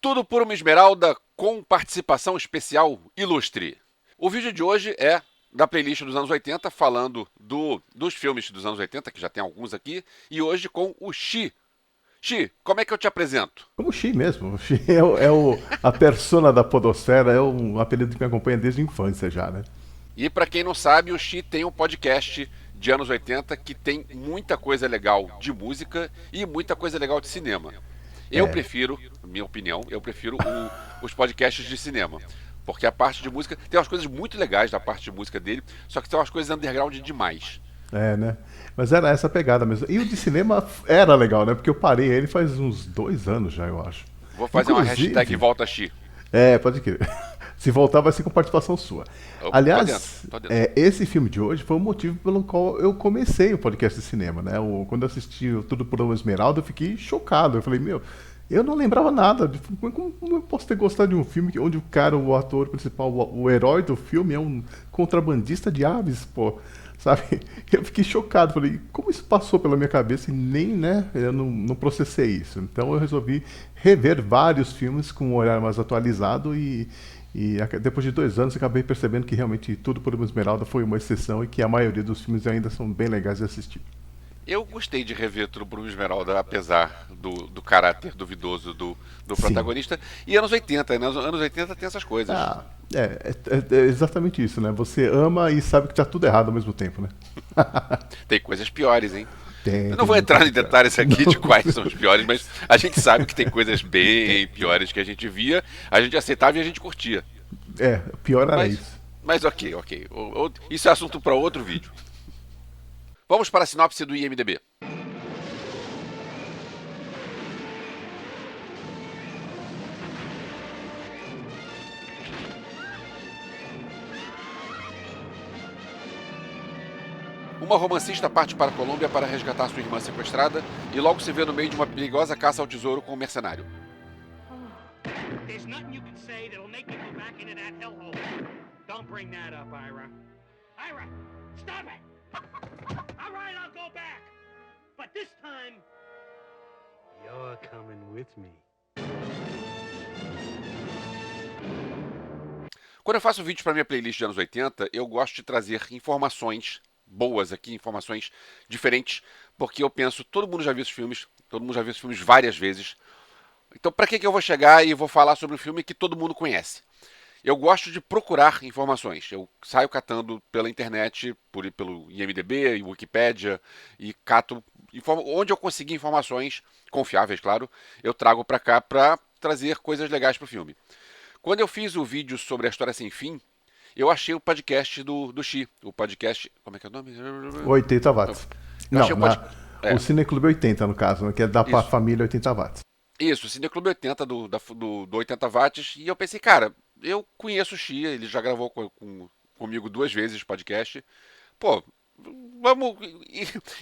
Tudo por uma Esmeralda com participação especial ilustre. O vídeo de hoje é da playlist dos anos 80, falando dos filmes dos anos 80, que já tem alguns aqui, e hoje com o Xi. Xi, como é que eu te apresento? Como o Xi mesmo. O Xi a persona da podosfera, é um apelido que me acompanha desde a infância já, né? E pra quem não sabe, o Xi tem um podcast de anos 80 que tem muita coisa legal de música e muita coisa legal de cinema. Eu prefiro, minha opinião, os podcasts de cinema. Porque a parte de música, tem umas coisas muito legais da parte de música dele, só que tem umas coisas underground demais. É, né? Mas era essa pegada mesmo. E o de cinema era legal, né? Porque eu parei ele faz uns 2 anos já, eu acho. Vou fazer uma hashtag Volta Xi. Pode crer. Se voltar vai ser com participação sua. Aliás, tô dentro. Esse filme de hoje foi o motivo pelo qual eu comecei o podcast de cinema, né? Quando eu assisti Tudo por uma Esmeralda, eu fiquei chocado. Eu falei, eu não lembrava nada. Como eu posso ter gostado de um filme onde o ator principal, o herói do filme é um contrabandista de aves, pô? Sabe? Eu fiquei chocado. Falei, como isso passou pela minha cabeça e nem, né? Eu não processei isso. Então eu resolvi rever vários filmes com um olhar mais atualizado e depois de 2 anos acabei percebendo que realmente Tudo por uma Esmeralda foi uma exceção e que a maioria dos filmes ainda são bem legais de assistir. Eu gostei de rever Tudo por uma Esmeralda, apesar do caráter duvidoso do Sim. protagonista. E anos 80, né? Anos 80 tem essas coisas. É exatamente isso, né? Você ama e sabe que tá tudo errado ao mesmo tempo, né? Tem coisas piores, hein? Tem, Eu não tem vou entrar em muita detalhes aqui de quais são os piores, mas a gente sabe que tem coisas bem piores que a gente via, a gente aceitava e a gente curtia. Pior era isso. Mas ok. Isso é assunto para outro vídeo. Vamos para a sinopse do IMDb. Uma romancista parte para a Colômbia para resgatar sua irmã sequestrada e logo se vê no meio de uma perigosa caça ao tesouro com um mercenário. There's nothing you can say that'll make me go back into that hellhole. Don't bring that up, Ira. Ira, stop it! All right, I'll go back. But this time, you're coming with me. Quando eu faço vídeos para minha playlist de anos 80, eu gosto de trazer informações boas aqui, informações diferentes, porque eu penso, todo mundo já viu esses filmes, várias vezes. Então, para que eu vou chegar e vou falar sobre um filme que todo mundo conhece? Eu gosto de procurar informações. Eu saio catando pela internet, pelo IMDb e Wikipédia, e cato onde eu conseguir informações confiáveis, claro, eu trago para cá para trazer coisas legais para o filme. Quando eu fiz o vídeo sobre a História Sem Fim, eu achei o podcast do Xi. O podcast. Como é que é o nome? 80 watts. O Cineclube 80, no caso, né, que é da família 80 watts. Isso, o Cineclube 80 do 80 watts. E eu pensei, cara, eu conheço o Xi, ele já gravou comigo 2 vezes podcast. Pô, vamos.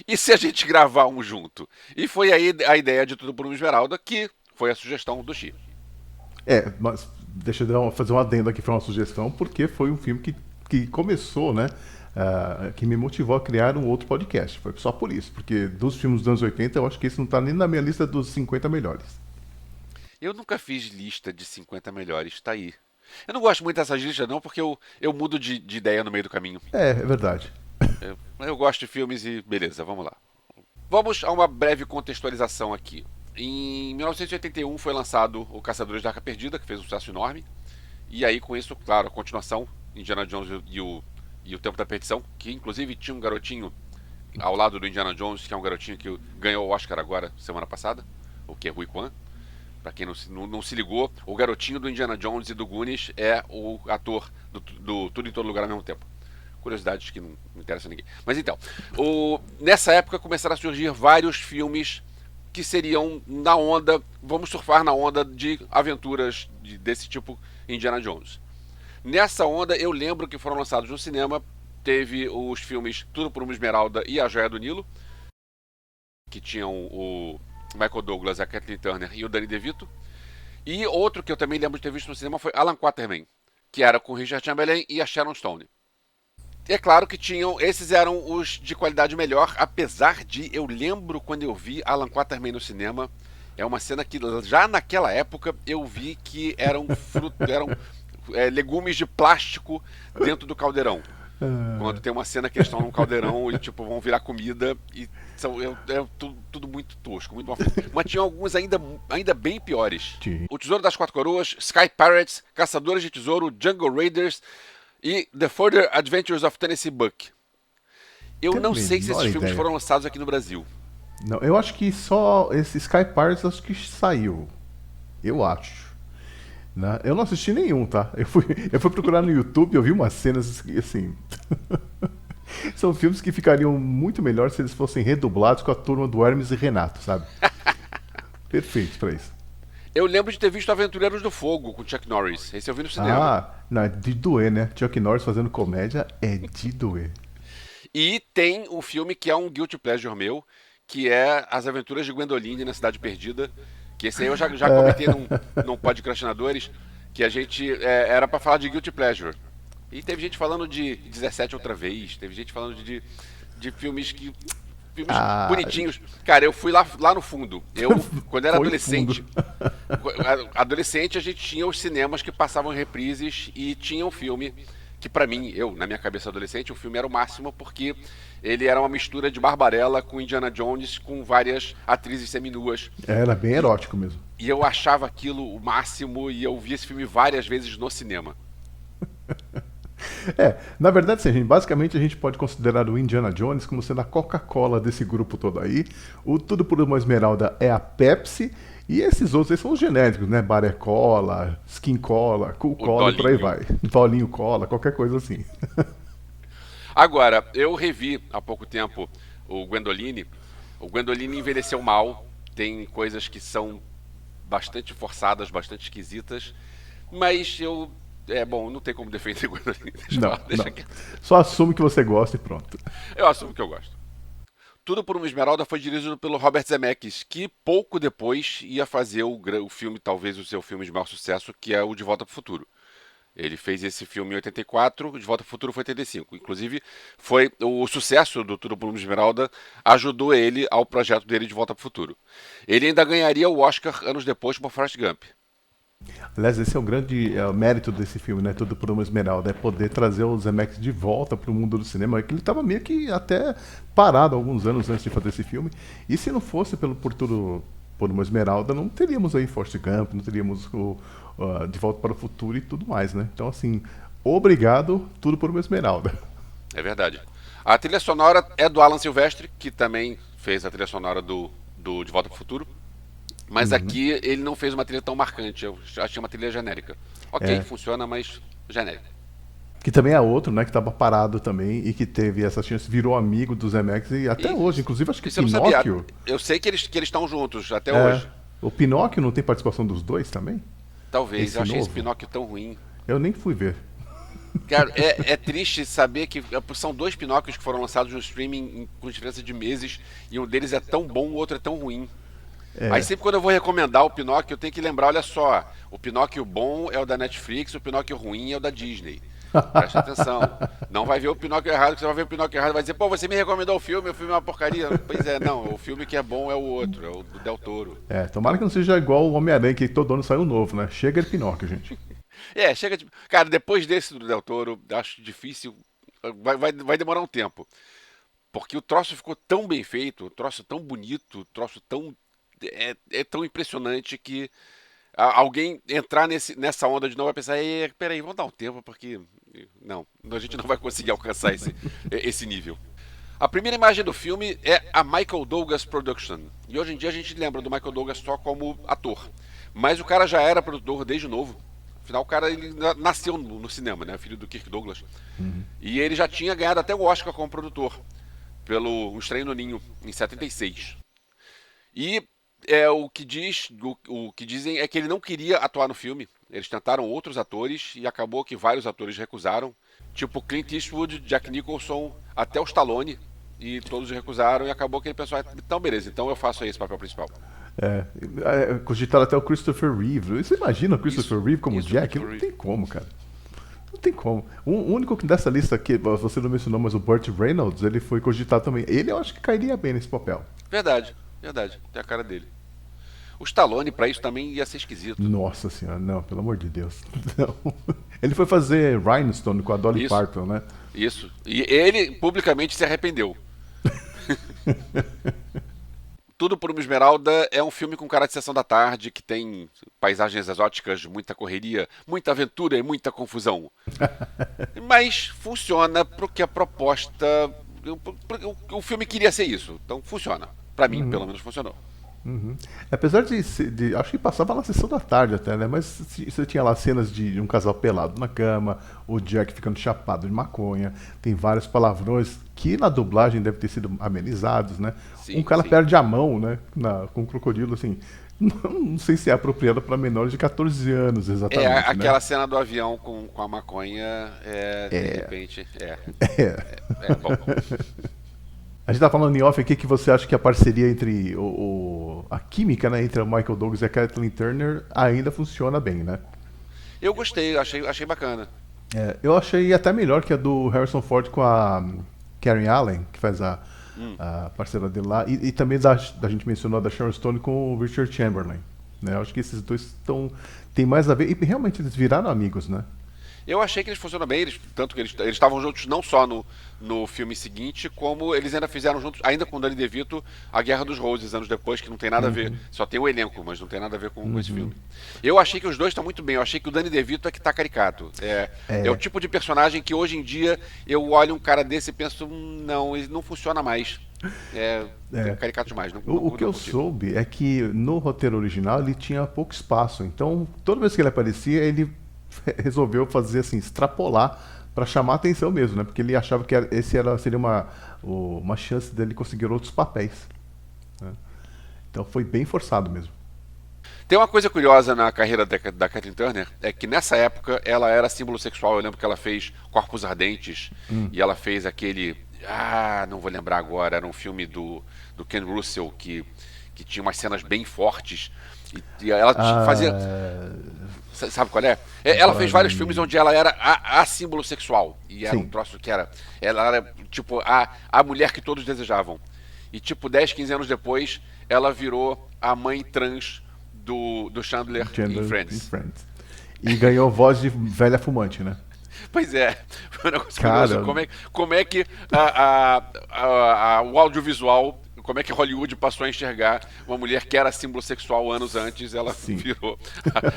E se a gente gravar um junto? E foi aí a ideia de Tudo por uma Esmeralda, que foi a sugestão do Xi. Mas deixa eu fazer um adendo aqui para uma sugestão, porque foi um filme que começou, né? Que me motivou a criar um outro podcast. Foi só por isso, porque dos filmes dos anos 80, eu acho que esse não tá nem na minha lista dos 50 melhores. Eu nunca fiz lista de 50 melhores, tá aí. Eu não gosto muito dessas listas não, porque eu mudo de ideia no meio do caminho. É verdade. Eu gosto de filmes e beleza, vamos lá. Vamos a uma breve contextualização aqui. Em 1981 foi lançado O Caçadores da Arca Perdida, que fez um sucesso enorme. E aí com isso, claro, a continuação, Indiana Jones e o Tempo da Perdição, que inclusive tinha um garotinho ao lado do Indiana Jones, que é um garotinho que ganhou o Oscar agora, semana passada, o que é Rui Kwan. Pra quem não se ligou, o garotinho do Indiana Jones e do Goonies é o ator do Tudo em Todo Lugar ao mesmo tempo. Curiosidades que não interessam a ninguém. Mas então, nessa época começaram a surgir vários filmes que seriam na onda, vamos surfar na onda de aventuras desse tipo Indiana Jones. Nessa onda, eu lembro que foram lançados no cinema, teve os filmes Tudo por uma Esmeralda e A Joia do Nilo, que tinham o Michael Douglas, a Kathleen Turner e o Danny DeVito. E outro que eu também lembro de ter visto no cinema foi Alan Quatermain, que era com Richard Chamberlain e a Sharon Stone. É claro que tinham, esses eram os de qualidade melhor, apesar de, eu lembro quando eu vi Alan Quatermain no cinema, é uma cena que já naquela época eu vi que eram legumes de plástico dentro do caldeirão. Quando tem uma cena que eles estão num caldeirão e tipo vão virar comida e tudo muito tosco, muito mal feito. Mas tinha alguns ainda bem piores. Sim. O Tesouro das Quatro Coroas, Sky Pirates, Caçadores de Tesouro, Jungle Raiders e The Further Adventures of Tennessee Buck. Eu Tenho não a sei se esses menor filmes ideia. foram lançados aqui no Brasil. Não, eu acho que só esse Sky Pirates acho que saiu. Eu acho. Né? Eu não assisti nenhum, tá? Eu fui procurar no YouTube e eu vi umas cenas assim. São filmes que ficariam muito melhor se eles fossem redublados com a turma do Hermes e Renato, sabe? Perfeitos pra isso. Eu lembro de ter visto Aventureiros do Fogo com Chuck Norris. Esse eu vi no cinema. Ah, não, é de doer, né? Chuck Norris fazendo comédia é de doer. E tem um filme que é um guilty pleasure meu, que é As Aventuras de Gwendoline na Cidade Perdida. Que esse aí eu já comentei num Podcrastinadores, que a gente era pra falar de guilty pleasure. E teve gente falando de 17 outra vez, teve gente falando de filmes que. Filmes bonitinhos. Cara, eu fui lá no fundo. Eu, quando era Foi adolescente. fundo. Adolescente, a gente tinha os cinemas que passavam reprises e tinha um filme que pra mim, na minha cabeça adolescente, o filme era o máximo porque ele era uma mistura de Barbarella com Indiana Jones com várias atrizes seminuas. Era bem erótico mesmo. E eu achava aquilo o máximo e eu vi esse filme várias vezes no cinema. Na verdade, sim, basicamente a gente pode considerar o Indiana Jones como sendo a Coca-Cola desse grupo todo aí. O Tudo por uma Esmeralda é a Pepsi. E esses outros aí são os genéricos, né? Baré Cola, Skin Cola, Cool Cola e por aí vai. Dolinho Cola, qualquer coisa assim. Agora, eu revi há pouco tempo o Gwendoline. O Gwendoline envelheceu mal. Tem coisas que são bastante forçadas, bastante esquisitas. Mas bom, não tem como defender Gwendoline. Não. Só assume que você gosta e pronto. Eu assumo que eu gosto. Tudo por uma Esmeralda foi dirigido pelo Robert Zemeckis, que pouco depois ia fazer o filme, talvez o seu filme de maior sucesso, que é o De Volta para o Futuro. Ele fez esse filme em 84, o De Volta para o Futuro foi em 85. Inclusive, foi o sucesso do Tudo por uma Esmeralda ajudou ele ao projeto dele de Volta para o Futuro. Ele ainda ganharia o Oscar anos depois por Forrest Gump. Aliás, esse é o grande mérito desse filme, né? Tudo por uma Esmeralda. É poder trazer o Zemeckis de volta para o mundo do cinema. Que ele estava meio que até parado alguns anos antes de fazer esse filme. E se não fosse por Tudo por uma Esmeralda, não teríamos aí Forrest Gump, não teríamos De Volta para o Futuro e tudo mais, né? Então, assim, obrigado, Tudo por uma Esmeralda. É verdade. A trilha sonora é do Alan Silvestre, que também fez a trilha sonora do De Volta para o Futuro. Mas aqui ele não fez uma trilha tão marcante, eu achei uma trilha genérica. Ok, funciona, mas genérica. Que também é outro, né? Que estava parado também e que teve essa chance, virou amigo do Zemeckis e até hoje. Inclusive, acho que Isso eu não sabia. Pinóquio... Eu sei que eles estão juntos até hoje. O Pinóquio não tem participação dos dois também? Talvez, eu achei esse novo? Pinóquio tão ruim. Eu nem fui ver. Cara, é triste saber que são dois Pinóquios que foram lançados no streaming com diferença de meses e um deles é tão bom, o outro é tão ruim. Aí sempre quando eu vou recomendar o Pinóquio, eu tenho que lembrar, olha só, o Pinóquio bom é o da Netflix, o Pinóquio ruim é o da Disney. Presta atenção. Não vai ver o Pinóquio errado, que você vai ver o Pinóquio errado e vai dizer, pô, você me recomendou o filme é uma porcaria. Pois é, não, o filme que é bom é o outro, é o do Del Toro. Tomara que não seja igual o Homem-Aranha, que todo ano sai um novo, né? Chega de Pinóquio, gente. Chega de... Cara, depois desse do Del Toro, acho difícil, vai demorar um tempo. Porque o troço ficou tão bem feito, o troço tão bonito, o troço tão... É tão impressionante que alguém entrar nessa onda de novo vai pensar, peraí, vamos dar um tempo, porque não, a gente não vai conseguir alcançar esse nível. A primeira imagem do filme é a Michael Douglas Production. E hoje em dia a gente lembra do Michael Douglas só como ator. Mas o cara já era produtor desde novo. Afinal, o cara ele nasceu no cinema, né? Filho do Kirk Douglas. E ele já tinha ganhado até o Oscar como produtor, pelo Um Estranho no Ninho, em 76. E o que dizem é que ele não queria atuar no filme. Eles tentaram outros atores e acabou que vários atores recusaram. Tipo Clint Eastwood, Jack Nicholson, até o Stallone. E todos recusaram e acabou que ele pensou, então beleza, então eu faço aí esse papel principal. Cogitaram até o Christopher Reeve. Você imagina o Christopher Reeve como isso, Jack? Christopher Não tem como, cara. Não tem como. O único que dessa lista que você não mencionou, mas o Burt Reynolds, ele foi cogitado também. Ele eu acho que cairia bem nesse papel. Verdade, verdade. Tem a cara dele. O Stallone, pra isso, também ia ser esquisito. Nossa senhora, não, pelo amor de Deus. Não. Ele foi fazer Rhinestone com a Dolly Isso. Parton, né? Isso. E ele publicamente se arrependeu. Tudo por uma Esmeralda é um filme com cara de sessão da tarde, que tem paisagens exóticas, muita correria, muita aventura e muita confusão. Mas funciona porque a proposta. O filme queria ser isso. Então funciona. Pra mim, pelo menos, funcionou. Apesar acho que passava na sessão da tarde até, né? Mas você tinha lá cenas de um casal pelado na cama, o Jack ficando chapado de maconha, tem vários palavrões que na dublagem devem ter sido amenizados, né? Sim, um cara sim. perde a mão, né? Com um crocodilo, assim. Não sei se é apropriado para menores de 14 anos, exatamente. Né? Aquela cena do avião com a maconha, de repente. Bom. A gente tá falando em off aqui que você acha que a parceria entre a química, né, entre o Michael Douglas e a Kathleen Turner ainda funciona bem, né? Eu gostei, achei bacana. Eu achei até melhor que a do Harrison Ford com a Karen Allen, que faz a parceira dele lá, e também da gente mencionou da Sharon Stone com o Richard Chamberlain. Né? Eu acho que esses dois tem mais a ver, e realmente eles viraram amigos, né? Eu achei que eles funcionam bem, tanto que eles estavam juntos não só no filme seguinte, como eles ainda fizeram juntos, ainda com o Danny DeVito, A Guerra dos Roses, anos depois, que não tem nada a ver. Só tem o elenco, mas não tem nada a ver com esse filme. Eu achei que os dois estão muito bem, eu achei que o Danny DeVito é que tá caricato. É o tipo de personagem que hoje em dia eu olho um cara desse e penso, não, ele não funciona mais. É caricato demais. O que eu soube é que no roteiro original ele tinha pouco espaço, então toda vez que ele aparecia, ele resolveu fazer assim, extrapolar para chamar a atenção mesmo, né? Porque ele achava que seria uma chance dele conseguir outros papéis. Né? Então foi bem forçado mesmo. Tem uma coisa curiosa na carreira da Kathleen Turner, é que nessa época ela era símbolo sexual. Eu lembro que ela fez Corpos Ardentes e ela fez aquele... não vou lembrar agora, era um filme do Ken Russell que tinha umas cenas bem fortes e ela fazia... Sabe qual é? Ela fez vários filmes onde ela era a símbolo sexual. E era um troço que era... Ela era, tipo, a mulher que todos desejavam. E, tipo, 10, 15 anos depois, ela virou a mãe trans do Chandler em Friends. E ganhou voz de velha fumante, né? Pois é. Foi um negócio curioso. Como é que o audiovisual... Como é que Hollywood passou a enxergar uma mulher que era símbolo sexual anos antes, ela virou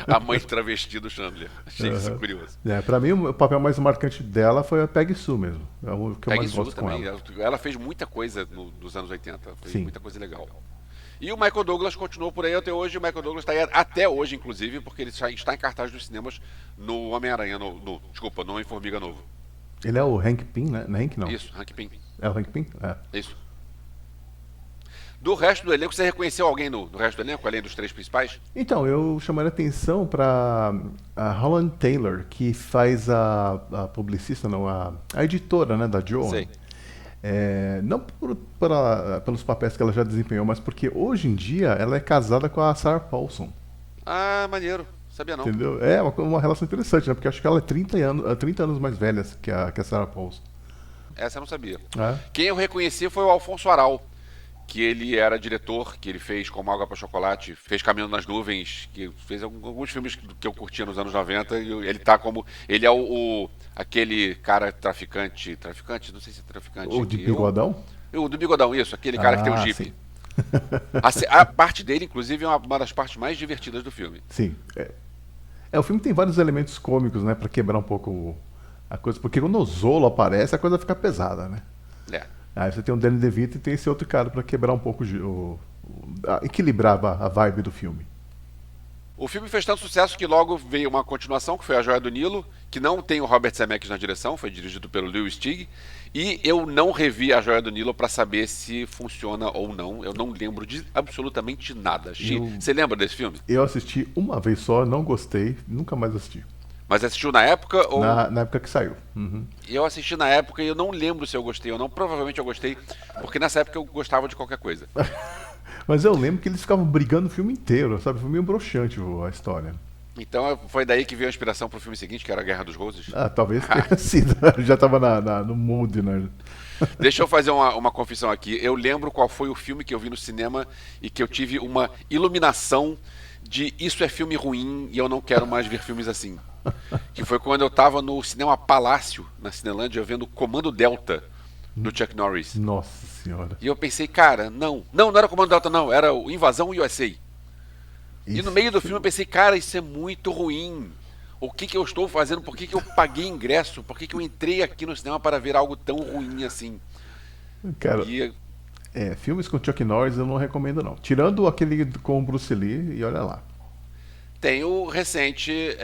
a mãe travesti do Chandler. Achei isso curioso. Pra mim, o papel mais marcante dela foi a Peggy Sue mesmo. É o que eu mais gosto também. Com ela. Ela fez muita coisa dos anos 80. Fez muita coisa legal. E o Michael Douglas continuou por aí até hoje. O Michael Douglas está aí até hoje, inclusive, porque ele está em cartaz dos cinemas no Homem-Aranha, no Homem-Formiga Novo. Ele é o Hank Pym, né? Não é Hank, não. Isso, Hank Pym. É o Hank Pym? Isso. Do resto do elenco, você reconheceu alguém do resto do elenco, além dos três principais? Então, eu chamaria atenção para a Holland Taylor, que faz a publicista, não, a editora, né, da Joan. Sei. Não pelos papéis que ela já desempenhou, mas porque hoje em dia ela é casada com a Sarah Paulson. Maneiro. Sabia não. Entendeu? É uma relação interessante, né? Porque acho que ela é 30 anos mais velha que a Sarah Paulson. Essa eu não sabia. É? Quem eu reconheci foi o Alfonso Aral, que ele era diretor, que ele fez Como Água para Chocolate, fez Caminho nas Nuvens, que fez alguns filmes que eu curtia nos anos 90, e ele tá como... Ele é aquele cara traficante, não sei se é traficante... O de bigodão? O do bigodão, isso, aquele cara que tem o Jeep. Sim. A parte dele, inclusive, é uma das partes mais divertidas do filme. Sim. O filme tem vários elementos cômicos, né, pra quebrar um pouco a coisa, porque quando o Zolo aparece, a coisa fica pesada, né? Aí você tem o Danny DeVito e tem esse outro cara pra quebrar um pouco equilibrar a vibe do filme. O filme fez tanto sucesso que logo veio uma continuação, que foi A Joia do Nilo, que não tem o Robert Zemeckis na direção, foi dirigido pelo Lewis Teague, e eu não revi A Joia do Nilo pra saber se funciona ou não. Eu não lembro de absolutamente nada. Você lembra desse filme? Eu assisti uma vez só, não gostei, nunca mais assisti. Mas assistiu na época? Ou... Na época que saiu. Uhum. Eu assisti na época e eu não lembro se eu gostei ou não. Provavelmente eu gostei, porque nessa época eu gostava de qualquer coisa. Mas eu lembro que eles ficavam brigando o filme inteiro, sabe? Foi meio broxante a história. Então foi daí que veio a inspiração pro filme seguinte, que era a Guerra dos Roses. Ah, talvez tenha sido. Já tava no mood, né? Deixa eu fazer uma confissão aqui. Eu lembro qual foi o filme que eu vi no cinema e que eu tive uma iluminação de isso é filme ruim e eu não quero mais ver filmes assim. Que foi quando eu tava no Cinema Palácio, na Cinelândia, vendo Comando Delta, do Chuck Norris. Nossa senhora. E eu pensei, cara, não era o Comando Delta não, era o Invasão USA. E no meio do filme eu pensei, cara, isso é muito ruim. O que eu estou fazendo? Por que eu paguei ingresso? Por que eu entrei aqui no cinema para ver algo tão ruim assim? Cara, E, filmes com Chuck Norris eu não recomendo não. Tirando aquele com o Bruce Lee e olha lá. tem o recente,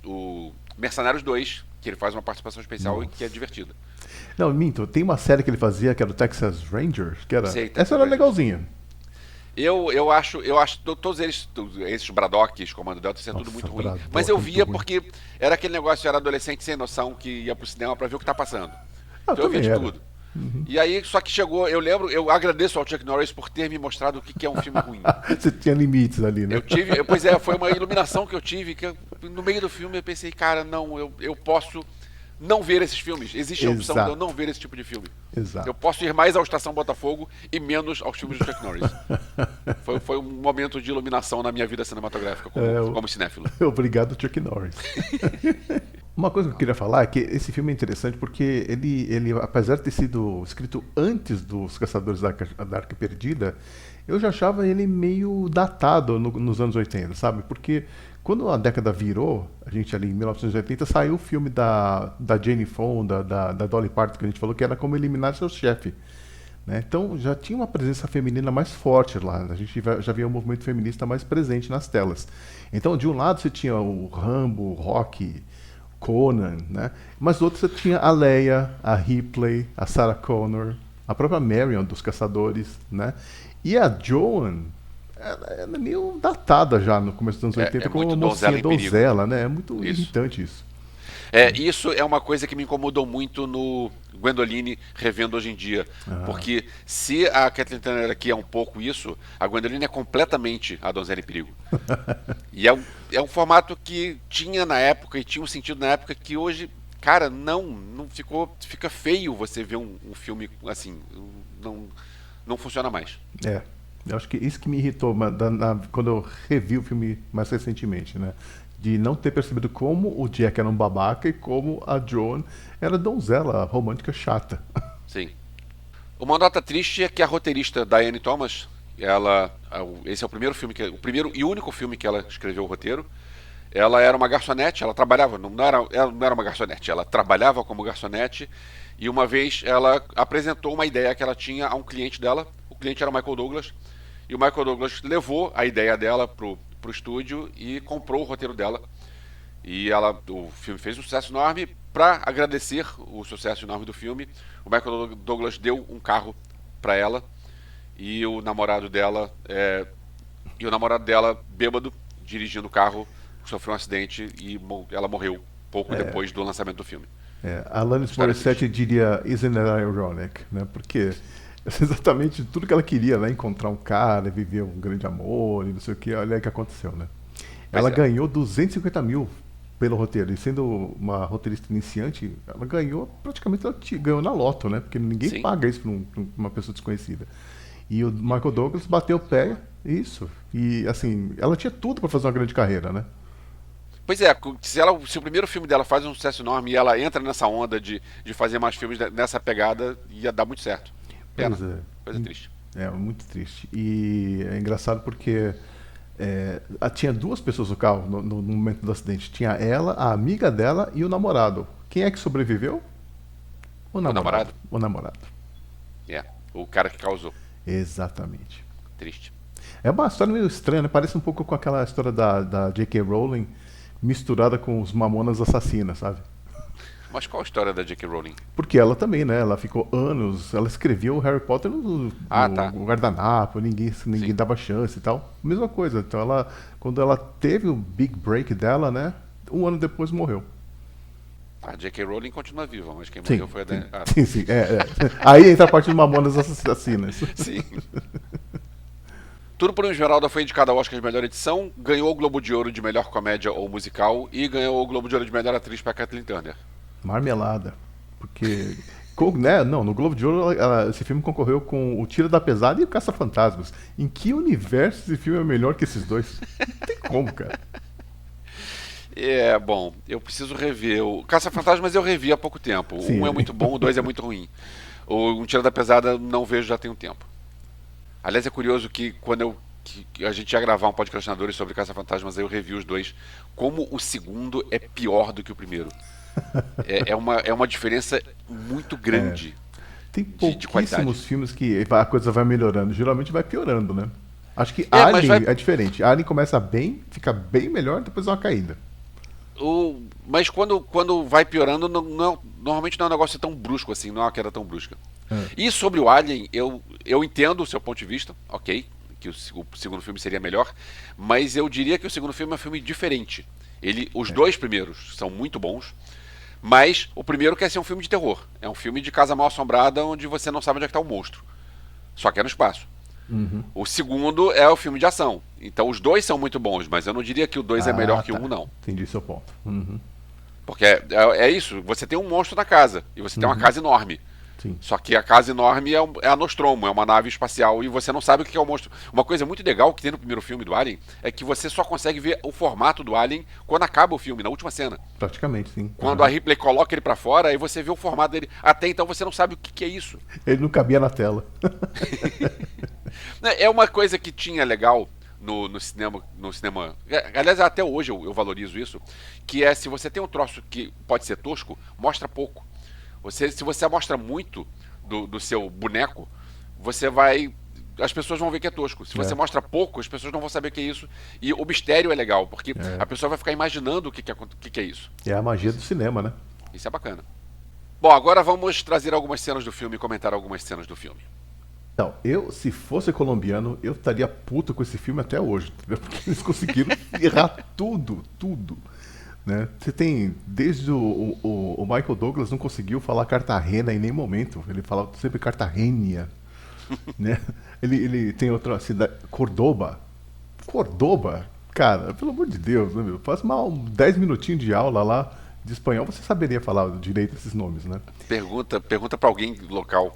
o Mercenários 2, que ele faz uma participação especial e que é divertida. Não, minto, tem uma série que ele fazia que era o Texas Rangers, que era. Sei, Texas Essa era Rangers. legalzinha. Eu acho todos esses Braddocks, Comando Delta, isso é tudo Nossa, muito ruim. Braddock Mas eu é via muito ruim. porque era aquele negócio, eu era adolescente sem noção que ia pro cinema pra ver o que tá passando. Ah, Então eu via também de era. tudo. E aí, só que chegou, eu agradeço ao Chuck Norris por ter me mostrado o que é um filme ruim. Você tinha limites ali, né? Pois é, foi uma iluminação que eu tive, no meio do filme eu pensei, cara, não, eu posso não ver esses filmes. Existe a opção Exato. de eu não ver esse tipo de filme. Exato. Eu posso ir mais ao Estação Botafogo e menos aos filmes do Chuck Norris. Foi um momento de iluminação na minha vida cinematográfica como cinéfilo. Obrigado, Chuck Norris. Uma coisa que eu queria falar é que esse filme é interessante porque ele apesar de ter sido escrito antes dos Caçadores da Arca Perdida, eu já achava ele meio datado nos anos 80, sabe? Porque quando a década virou, a gente ali em 1980, saiu o filme da Jane Fonda, da Dolly Parton, que a gente falou que era Como Eliminar Seu Chefe. Né? Então já tinha uma presença feminina mais forte lá, a gente já via um movimento feminista mais presente nas telas. Então de um lado você tinha o Rambo, o Rocky, Conan, né? Mas do outro você tinha a Leia, a Ripley, a Sarah Connor, a própria Marion dos Caçadores, né? E a Joan, ela é meio datada já no começo dos anos 80 como muito uma mocinha donzela em perigo. donzela, né? É muito Isso. irritante isso. Isso é uma coisa que me incomodou muito no Gwendoline revendo hoje em dia. Porque se a Kathleen Turner aqui é um pouco isso, a Gwendoline é completamente a donzela em perigo. E é um formato que tinha na época e tinha um sentido na época que hoje, cara, não fica feio você ver um filme assim, não funciona mais. Eu acho que isso que me irritou quando eu revi o filme mais recentemente, né? De não ter percebido como o Jack era um babaca e como a Joan era donzela romântica chata. Sim. Uma nota triste é que a roteirista Diane Thomas, esse é o primeiro filme, o primeiro e único filme que ela escreveu o roteiro. Ela era uma garçonete, ela trabalhava, ela não era uma garçonete, ela trabalhava como garçonete e uma vez ela apresentou uma ideia que ela tinha a um cliente dela. O cliente era o Michael Douglas e o Michael Douglas levou a ideia dela pro estúdio e comprou o roteiro dela. E o filme fez um sucesso enorme. Para agradecer o sucesso enorme do filme, o Michael Douglas deu um carro para ela e o namorado dela bêbado, dirigindo o carro, sofreu um acidente e ela morreu pouco depois do lançamento do filme. Alanis Morissette diria "Isn't that ironic?", né? Porque exatamente tudo que ela queria, né? Encontrar um cara, viver um grande amor e não sei o que, olha o que aconteceu, né? Ela ganhou 250 mil pelo roteiro, e sendo uma roteirista iniciante, ela ganhou, praticamente ela ganhou na loto, né? Porque ninguém Sim. paga isso pra uma pessoa desconhecida. E o Michael Douglas bateu o pé, isso, e assim, ela tinha tudo para fazer uma grande carreira, né? Pois é, se o primeiro filme dela faz um sucesso enorme e ela entra nessa onda de fazer mais filmes nessa pegada, ia dar muito certo. Pena. Pois é. Coisa triste. É, muito triste. E é engraçado porque tinha duas pessoas no carro no momento do acidente. Tinha ela, a amiga dela e o namorado. Quem é que sobreviveu? O namorado. O namorado. O cara que causou. Exatamente. Triste. É uma história meio estranha, né? Parece um pouco com aquela história da J.K. Rowling misturada com os Mamonas Assassinas, sabe? Mas qual a história da J.K. Rowling? Porque ela também, né? Ela ficou anos, ela escreveu o Harry Potter no guardanapo, ninguém dava chance e tal. Mesma coisa. Então quando ela teve o big break dela, né? Um ano depois morreu. A J.K. Rowling continua viva, mas quem Sim, morreu foi a sim, Diane. sim. Aí entra a parte do Mamonas Assassinas. Sim. Tudo por um Esmeralda foi indicado ao Oscar de melhor edição, ganhou o Globo de Ouro de melhor comédia ou musical e ganhou o Globo de Ouro de melhor atriz para Kathleen Turner. Marmelada. Porque. Né, não, no Globo de Ouro esse filme concorreu com o Tira da Pesada e o Caça-Fantasmas. Em que universo esse filme é melhor que esses dois? Não tem como, cara. Bom, eu preciso rever. O Caça-Fantasmas eu revi há pouco tempo. Sim. Um é muito bom, o 2 é muito ruim. O Um Tira da Pesada não vejo já tem um tempo. Aliás, é curioso que quando que a gente ia gravar um podcast na Dores sobre Caça-Fantasmas, aí eu revi os dois. Como o segundo é pior do que o primeiro. É uma diferença muito grande. Tem de qualidade. pouquíssimos filmes que a coisa vai melhorando. Geralmente vai piorando, né? Acho que Alien é diferente. Alien começa bem, fica bem melhor, depois dá uma caída. Mas quando vai piorando, normalmente não é um negócio tão brusco assim, não é uma queda tão brusca. E sobre o Alien, eu entendo o seu ponto de vista, ok, que o segundo filme seria melhor, mas eu diria que o segundo filme é um filme diferente. Os dois primeiros são muito bons, mas o primeiro quer ser um filme de terror. É um filme de casa mal assombrada onde você não sabe onde é que está o monstro. Só que é no espaço. O segundo é o filme de ação. Então os dois são muito bons, mas eu não diria que o 2 é melhor que o 1, não. Entendi seu ponto. Porque é isso, você tem um monstro na casa, e você tem uma casa enorme. Sim. Só que a casa enorme é a Nostromo, é uma nave espacial, e você não sabe o que é o monstro. Uma coisa muito legal que tem no primeiro filme do Alien é que você só consegue ver o formato do Alien quando acaba o filme, na última cena. Praticamente, sim. Quando a Ripley coloca ele pra fora, aí você vê o formato dele. Até então você não sabe o que é isso. Ele não cabia na tela. É uma coisa que tinha legal no cinema. Aliás, até hoje eu valorizo isso. Que é, se você tem um troço que pode ser tosco, mostra pouco. Se você mostra muito do seu boneco, as pessoas vão ver que é tosco. Se você mostra pouco, as pessoas não vão saber o que é isso. E o mistério é legal, porque a pessoa vai ficar imaginando o que é isso. É a magia do cinema, né? Isso é bacana. Bom, agora vamos trazer algumas cenas do filme e comentar algumas cenas do filme. Então, se fosse colombiano, eu estaria puto com esse filme até hoje, entendeu? Porque eles conseguiram errar tudo. Né? Você tem, desde o Michael Douglas não conseguiu falar Cartagena em nenhum momento, ele fala sempre Cartagena, né? Ele tem outra cidade, Cordoba, cara, pelo amor de Deus, né, meu? Faz mal 10 minutinhos de aula lá de espanhol, você saberia falar direito esses nomes, né? Pergunta pra alguém local.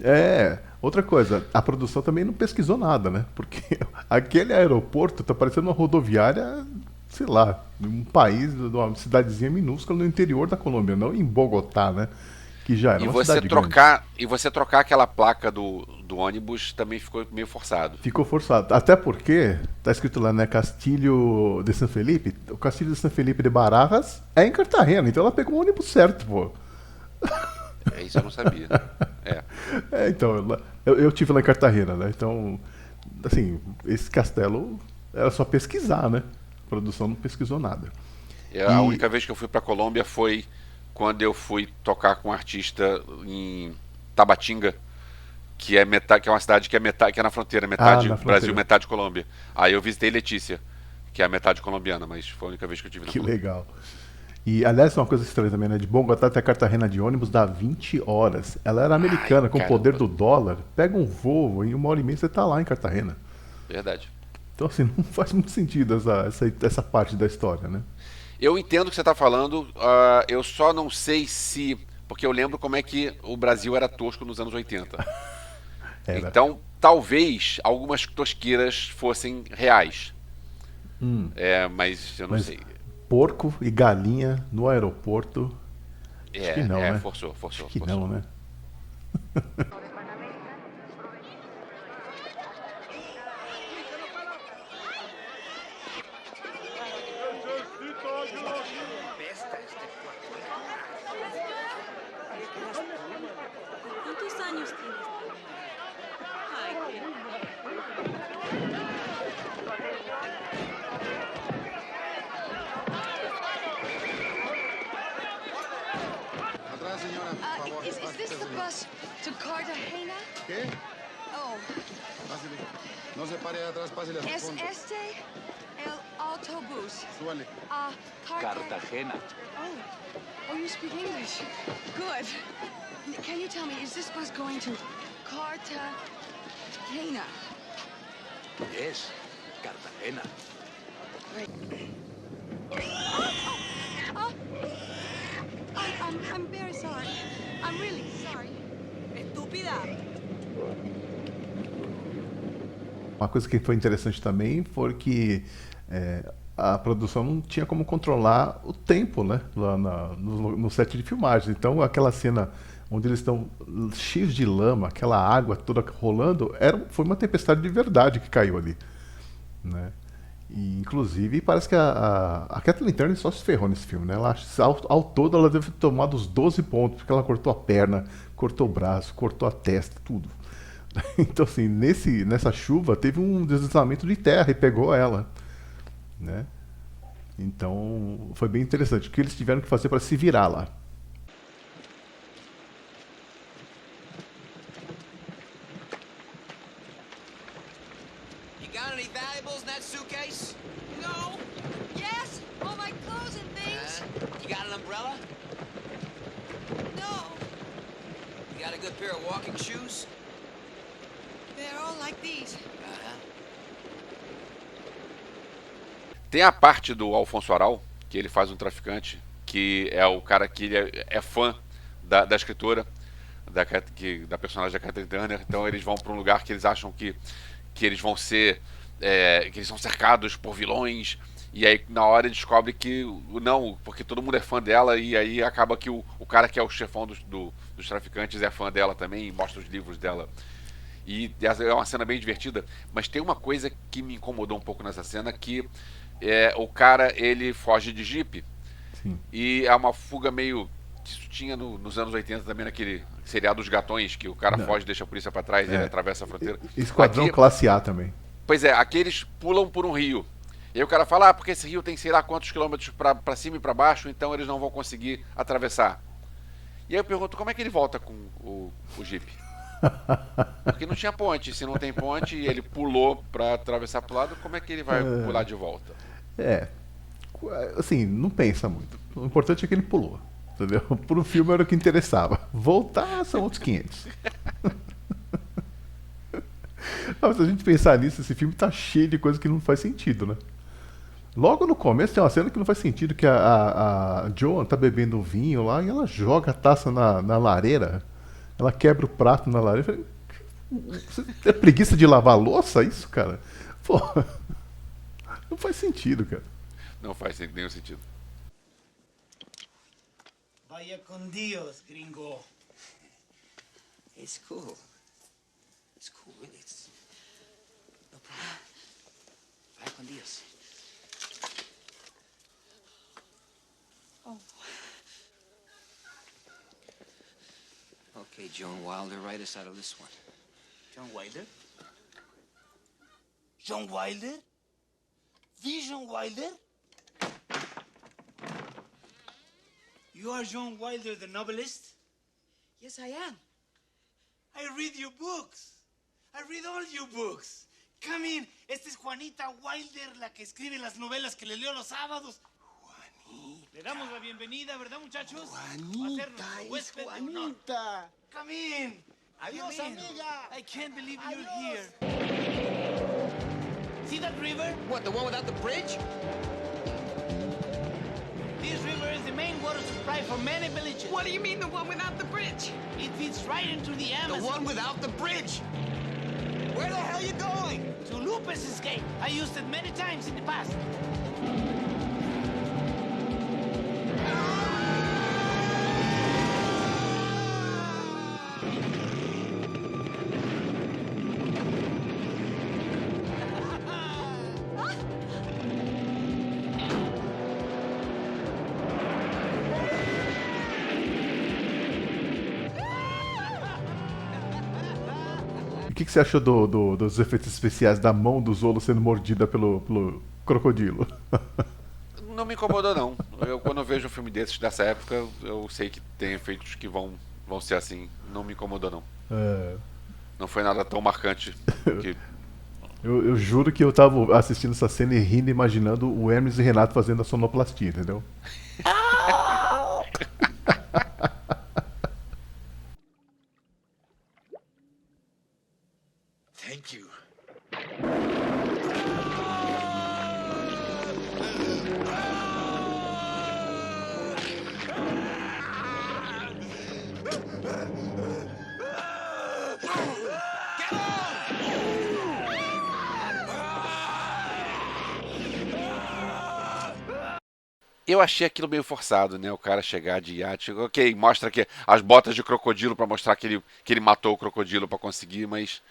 Outra coisa, a produção também não pesquisou nada, né? Porque aquele aeroporto tá parecendo uma rodoviária, sei lá, um país, uma cidadezinha minúscula no interior da Colômbia, não em Bogotá, né? Que já era uma cidade grande. E você trocar aquela placa do ônibus também ficou meio forçado. Ficou forçado. Até porque, tá escrito lá, né, Castilho de San Felipe. O Castilho de San Felipe de Barajas é em Cartagena, então ela pegou o ônibus certo, pô. Isso eu não sabia. Então, eu tive lá em Cartagena, né? Então, assim, esse castelo era só pesquisar, né? A produção não pesquisou nada. A única vez que eu fui pra Colômbia foi quando eu fui tocar com um artista em Tabatinga, que é uma cidade que é na fronteira, metade Brasil, metade Colômbia. Aí eu visitei Letícia, que é a metade colombiana, mas foi a única vez que eu tive na Colômbia. Que legal. E, aliás, uma coisa estranha também, né? De Bogotá até Cartagena de ônibus dá 20 horas. Ela era americana, com o poder do dólar. Pega um voo, em 1h30 você tá lá em Cartagena. Verdade. Então, assim, não faz muito sentido essa parte da história, né? Eu entendo o que você está falando, eu só não sei se... Porque eu lembro como é que o Brasil era tosco nos anos 80. Então, talvez algumas tosqueiras fossem reais. Mas eu não sei. Porco e galinha no aeroporto... Acho que não, né? Forçou. Acho que não, né? ¿Cuántos años tienes? Ay, qué... Atrás, señora, por favor. Is this the bus to Cartagena? ¿Qué? Oh, Pásele. No se pare atrás, pásele a su es fondo. este el autobús? Súbale. Cartagena. Oh, you speak English. Good. Can you tell me, is this bus going to Cartagena? Yes. Cartagena. I'm very sorry. I'm really sorry. Estúpida. Uma coisa que foi interessante também foi que a produção não tinha como controlar o tempo, né? Lá no set de filmagem. Então aquela cena onde eles estão cheios de lama, aquela água toda rolando, foi uma tempestade de verdade que caiu ali, né? E, inclusive, parece que a Kathleen Turner só se ferrou nesse filme, né? Ela, ao todo, ela deve ter tomado os 12 pontos, porque ela cortou a perna, cortou o braço, cortou a testa, tudo. Então, assim, nessa chuva, teve um deslizamento de terra e pegou ela, né? Então, foi bem interessante. O que eles tiveram que fazer para se virar lá. You got any valuables in that suitcase? No. Yes, all my clothes and things. You got an umbrella? No, You got a good pair of walking shoes? they're all like these. Tem a parte do Alfonso Arau, que ele faz um traficante, que é o cara que ele é fã da escritora, da personagem da Kathleen Turner. Então eles vão para um lugar que eles acham que eles vão ser, que eles são cercados por vilões, e aí na hora ele descobre que não, porque todo mundo é fã dela, e aí acaba que o cara que é o chefão dos traficantes é fã dela também, e mostra os livros dela. E é uma cena bem divertida, mas tem uma coisa que me incomodou um pouco nessa cena, que o cara, ele foge de jipe. Sim. E é uma fuga meio... Isso tinha nos anos 80 também, naquele seriado Os Gatões, que o cara foge, deixa a polícia pra trás e ele atravessa a fronteira. Esquadrão Aqui, Classe A também. pois é, aqui eles pulam por um rio. E aí o cara fala, porque esse rio tem sei lá quantos quilômetros pra cima e pra baixo, então eles não vão conseguir atravessar. E aí eu pergunto, como é que ele volta com o jipe? Porque não tinha ponte. Se não tem ponte e ele pulou pra atravessar pro lado, como é que ele vai pular de volta? Assim, não pensa muito. O importante é que ele pulou, entendeu? Pro filme era o que interessava. Voltar são outros 500. Não, se a gente pensar nisso, esse filme tá cheio de coisa que não faz sentido, né? Logo no começo tem uma cena que não faz sentido, que a Joan tá bebendo vinho lá e ela joga a taça na lareira. Ela quebra o prato na lareira. Eu falei, você é preguiça de lavar a louça isso, cara? Pô, não faz sentido, cara. Não faz nenhum sentido. Vaya con Dios, gringo. It's cool. It's cool, really. It's no problem. Vaya con Dios. Oh, Okay, Joan Wilder, write us out of this one. John Wilder? John Wilder? The John Wilder? You are John Wilder, the novelist? yes, I am. I read your books. I read all your books. Come in. Esta es Juanita Wilder, la que escribe las novelas que le leo los sábados. Juanita. Le damos la bienvenida, ¿verdad, muchachos? Juanita, es Juanita. Come in. Adiós, Come in. amiga. I can't believe you're Adiós. here. See that river? What, the one without the bridge? This river is the main water supply for many villages. What do you mean, the one without the bridge? It feeds right into the The Amazon. one without the bridge! Where the hell you going? To Lupus Escape. I used it many times in the past. O que você achou dos efeitos especiais da mão do Zolo sendo mordida pelo crocodilo? Não me incomodou, não. Quando eu vejo um filme desses dessa época, eu sei que tem efeitos que vão ser assim. Não me incomodou, não. Não foi nada tão marcante que... Eu juro que eu tava assistindo essa cena e rindo, imaginando o Hermes e Renato fazendo a sonoplastia, entendeu? Thank you. Eu achei aquilo meio forçado, né? O cara chegar de iate. Ok, mostra que as botas de crocodilo pra mostrar que ele matou o crocodilo pra conseguir, mas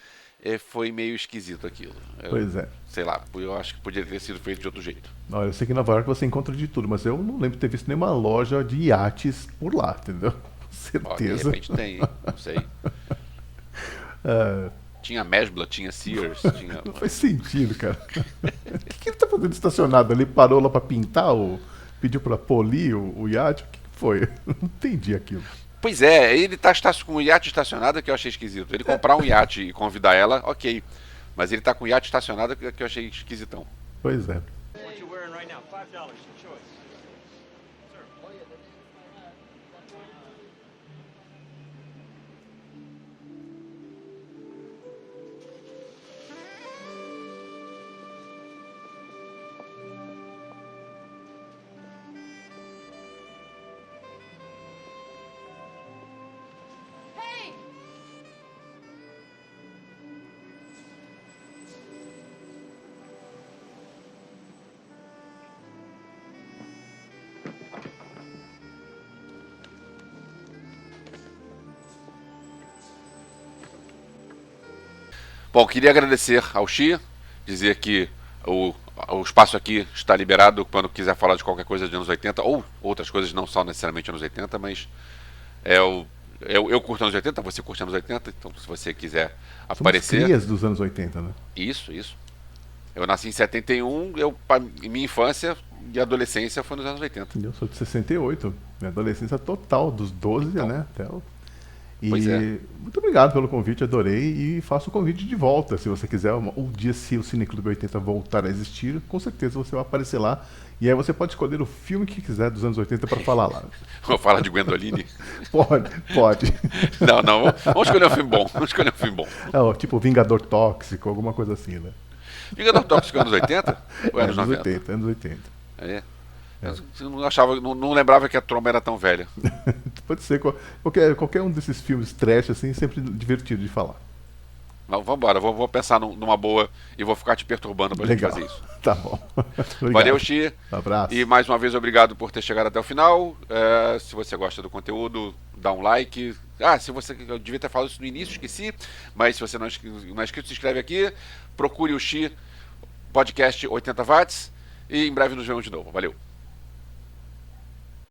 foi meio esquisito aquilo. Pois é. Sei lá, eu acho que poderia ter sido feito de outro jeito. Olha, eu sei que em Nova York você encontra de tudo, mas eu não lembro de ter visto nenhuma loja de iates por lá, entendeu? Com Ó, de certeza. repente tem, hein? Não sei. Tinha Mesbla, tinha Sears, tinha. Não faz sentido, cara. O que ele tá fazendo estacionado ali? Parou lá pra pintar? Pediu pra polir o iate? O que foi? Não entendi aquilo. Pois é, ele tá com o iate estacionado que eu achei esquisito. Ele comprar um iate e convidar ela, ok. Mas ele tá com o iate estacionado que eu achei esquisitão. Pois é. What you wearing right now? $5, your choice. Hey! Bom, queria agradecer ao Xi, dizer que o espaço aqui está liberado quando quiser falar de qualquer coisa de anos 80, ou outras coisas, não só necessariamente anos 80, mas eu curto anos 80, você curte anos 80, então se você quiser Somos aparecer. crias dos anos 80, né? Isso. Eu nasci em 71, minha infância e adolescência foi nos anos 80. Eu sou de 68, minha adolescência total, dos 12, Então. né? Até o... E Pois é. muito obrigado pelo convite, adorei. E faço o convite de volta, se você quiser. Um dia, se o Cineclube 80 voltar a existir, com certeza você vai aparecer lá. E aí você pode escolher o filme que quiser dos anos 80 para falar lá. Vou falar de Gwendoline. Pode. Não, vamos escolher um filme bom. Vamos escolher um filme bom. É, ó, tipo Vingador Tóxico, alguma coisa assim, né? Vingador Tóxico anos 80 ou anos 90? 80, anos 80. É. Eu não lembrava que a Troma era tão velha. Pode ser qualquer um desses filmes trash, assim, sempre divertido de falar. Mas vamos embora, vou pensar numa boa e vou ficar te perturbando pra Legal. gente fazer isso. Tá bom. Obrigado. Valeu, Xi. Abraço. E mais uma vez, obrigado por ter chegado até o final. Se você gosta do conteúdo, dá um like. Eu devia ter falado isso no início, esqueci. Mas se você não é inscrito, se inscreve aqui. Procure o Xi Podcast 80 Watts. E em breve nos vemos de novo. Valeu.